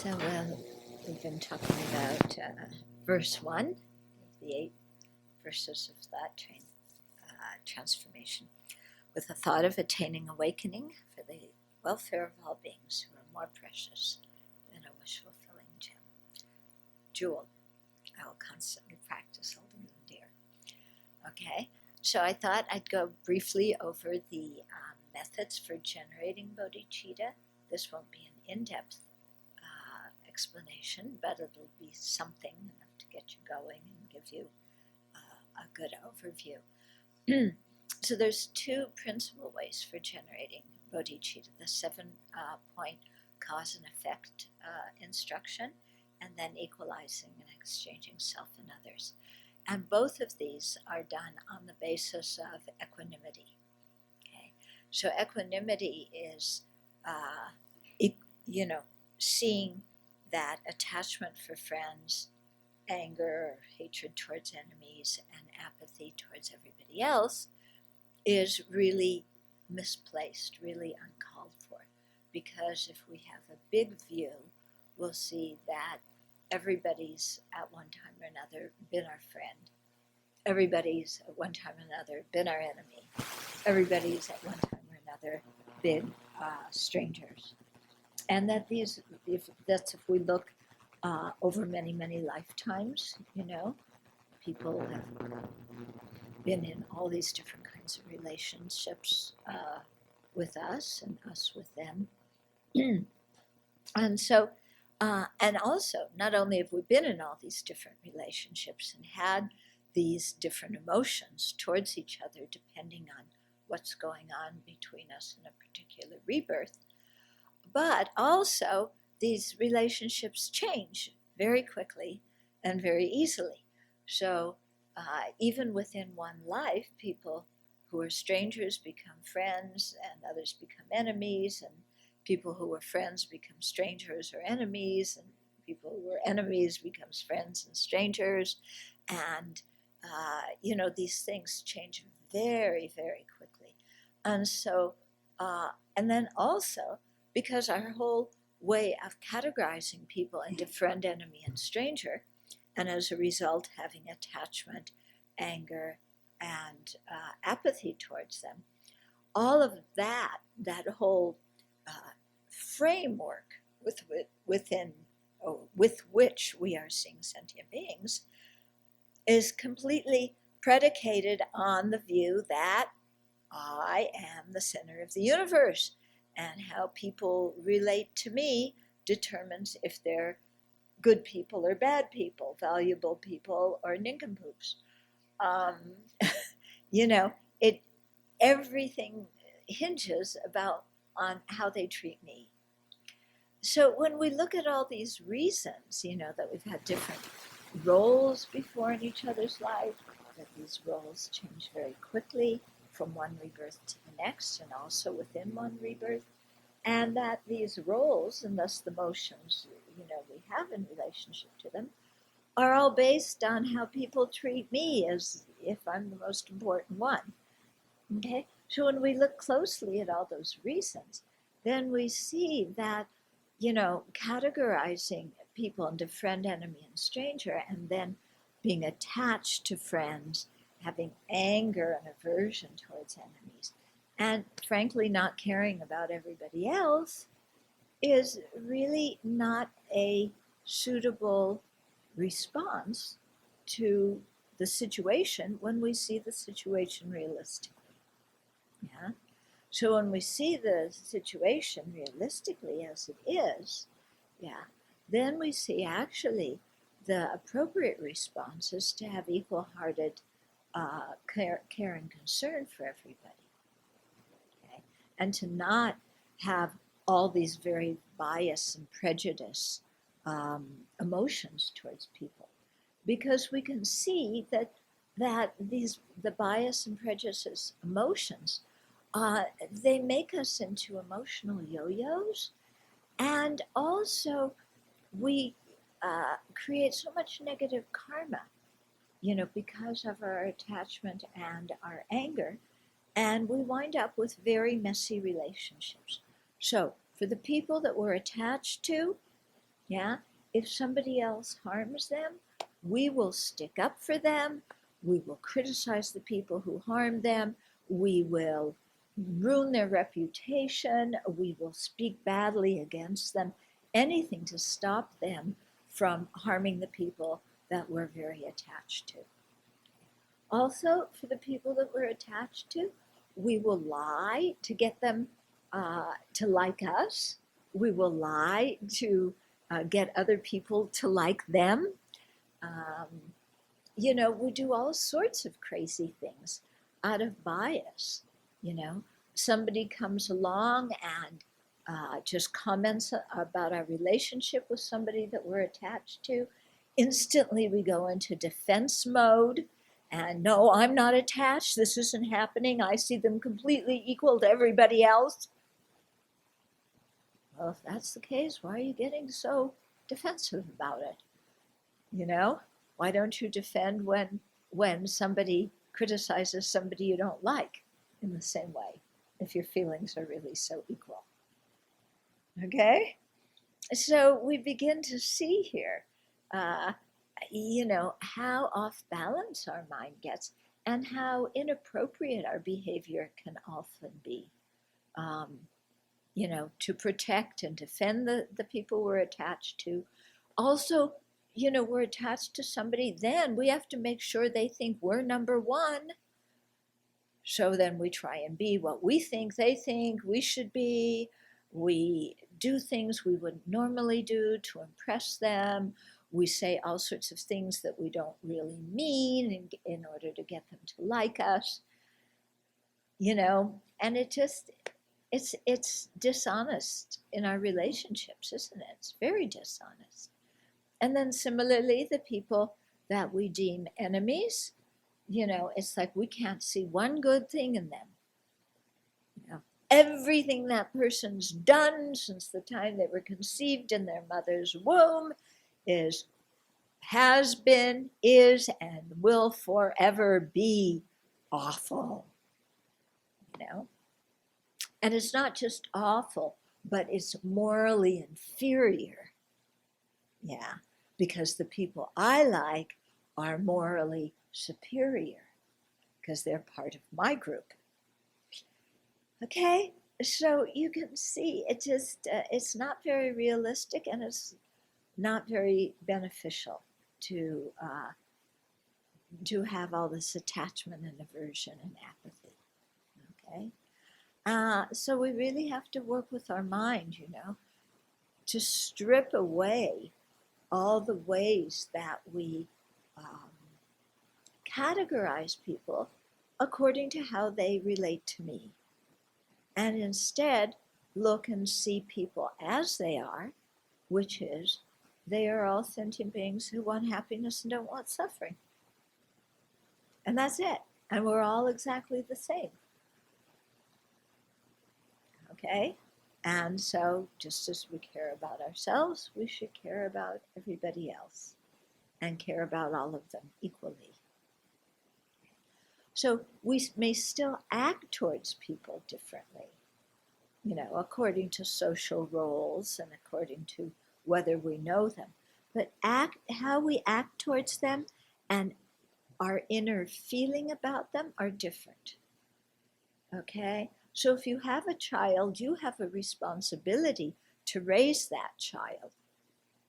We've been talking about verse 1 of the 8 verses of that transformation, with the thought of attaining awakening for the welfare of all beings who are more precious than a wish-fulfilling jewel. I will constantly practice holding them dear. Okay, so I thought I'd go briefly over the methods for generating bodhicitta. This won't be an in-depth explanation, but it'll be something enough to get you going and give you a good overview. So there's two principal ways for generating bodhicitta: the 7-point cause and effect instruction, and then equalizing and exchanging self and others. And both of these are done on the basis of equanimity. Okay, so equanimity is, seeing that attachment for friends, anger or hatred towards enemies, and apathy towards everybody else is really misplaced, really uncalled for. Because if we have a big view, we'll see that everybody's at one time or another been our friend. Everybody's at one time or another been our enemy. Everybody's at one time or another been strangers. And that if we look over many, many lifetimes, people have been in all these different kinds of relationships with us and us with them. And so, and also, not only have we been in all these different relationships and had these different emotions towards each other depending on what's going on between us in a particular rebirth, but also these relationships change very quickly and very easily. So even within one life, people who are strangers become friends and others become enemies, and people who were friends become strangers or enemies, and people who were enemies becomes friends and strangers. And, these things change very, very quickly. And so, and then also, because our whole way of categorizing people into friend, enemy, and stranger, and as a result having attachment, anger, and apathy towards them, all of that whole framework with which we are seeing sentient beings is completely predicated on the view that I am the center of the universe, and how people relate to me determines if they're good people or bad people, valuable people or nincompoops. Everything hinges on how they treat me. So when we look at all these reasons, that we've had different roles before in each other's life, that these roles change very quickly from one rebirth to the next, and also within one rebirth, and that these roles, and thus the motions, we have in relationship to them, are all based on how people treat me as if I'm the most important one. Okay? So when we look closely at all those reasons, then we see that, categorizing people into friend, enemy, and stranger, and then being attached to friends, having anger and aversion towards enemies, and frankly not caring about everybody else, is really not a suitable response to the situation when we see the situation realistically. Yeah? So when we see the situation realistically as it is, then we see actually the appropriate response is to have equal-hearted care and concern for everybody. Okay? And to not have all these very bias and prejudice emotions towards people, because we can see that the bias and prejudice emotions, they make us into emotional yo-yos, and also we create so much negative karma, because of our attachment and our anger, and we wind up with very messy relationships. So for the people that we're attached to, Yeah, if somebody else harms them, we will stick up for them. We will criticize the people who harm them. We will ruin their reputation. We will speak badly against them. Anything to stop them from harming the people that we're very attached to. Also, for the people that we're attached to, we will lie to get them to like us. We will lie to get other people to like them. Um, we do all sorts of crazy things out of bias. You know, somebody comes along and just comments about our relationship with somebody that we're attached to. Instantly, we go into defense mode. And no, I'm not attached. This isn't happening. I see them completely equal to everybody else. Well, if that's the case, why are you getting so defensive about it? Why don't you defend when somebody criticizes somebody you don't like in the same way, if your feelings are really so equal? Okay? So we begin to see here, how off balance our mind gets and how inappropriate our behavior can often be. To protect and defend the people we're attached to. Also, we're attached to somebody, then we have to make sure they think we're number one. So then we try and be what we think they think we should be. We do things we wouldn't normally do to impress them. We say all sorts of things that we don't really mean in order to get them to like us. And it's dishonest in our relationships, isn't it? It's very dishonest. And then similarly, the people that we deem enemies, it's like we can't see one good thing in them. Everything that person's done since the time they were conceived in their mother's womb has been, is, and will forever be awful. And it's not just awful, but it's morally inferior. Yeah, because the people I like are morally superior because they're part of my group. Okay, so you can see it's not very realistic, and it's not very beneficial to have all this attachment and aversion and apathy. Okay, so we really have to work with our mind, to strip away all the ways that we categorize people according to how they relate to me, and instead look and see people as they are, which is they are all sentient beings who want happiness and don't want suffering. And that's it. And we're all exactly the same. Okay? And so just as we care about ourselves, we should care about everybody else and care about all of them equally. So we may still act towards people differently, according to social roles and according to whether we know them. But how we act towards them and our inner feeling about them are different. Okay? So if you have a child, you have a responsibility to raise that child.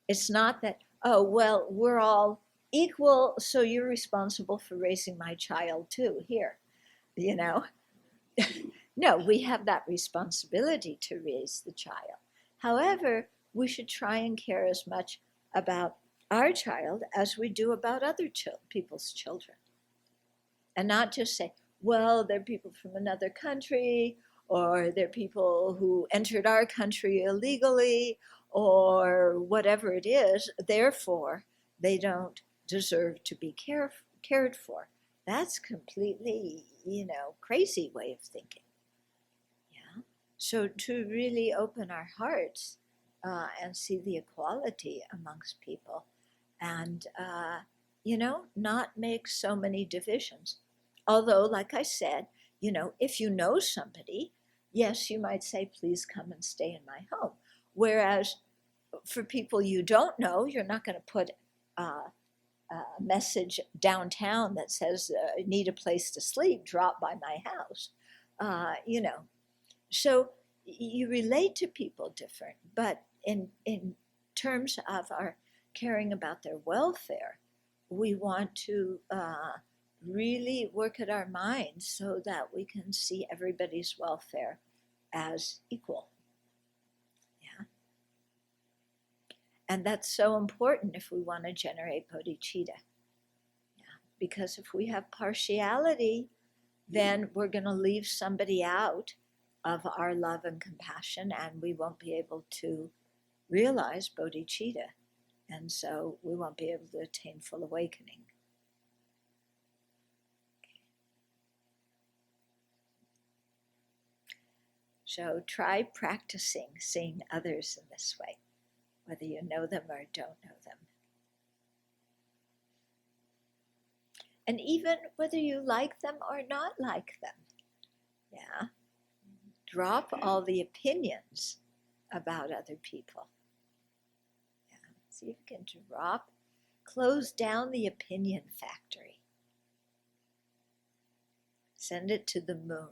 It's not that, oh, well, we're all equal, so you're responsible for raising my child too, here, No, we have that responsibility to raise the child. However, we should try and care as much about our child as we do about other people's children. And not just say, well, they're people from another country, or they're people who entered our country illegally, or whatever it is, therefore they don't deserve to be cared for. That's completely, crazy way of thinking. Yeah. So to really open our hearts and see the equality amongst people, and not make so many divisions. Although, like I said, if you know somebody, yes, you might say, please come and stay in my home. Whereas for people you don't know, you're not going to put a message downtown that says, I need a place to sleep, drop by my house. You know, so you relate to people different, but in terms of our caring about their welfare, we want to really work at our minds so that we can see everybody's welfare as equal. Yeah. And that's so important if we want to generate bodhicitta. Yeah. Because if we have partiality, then we're going to leave somebody out of our love and compassion, and we won't be able to realize bodhicitta. And so we won't be able to attain full awakening. So try practicing seeing others in this way, whether you know them or don't know them. And even whether you like them or not like them. Yeah. Drop all the opinions about other people. Yeah. See if you can close down the opinion factory. Send it to the moon.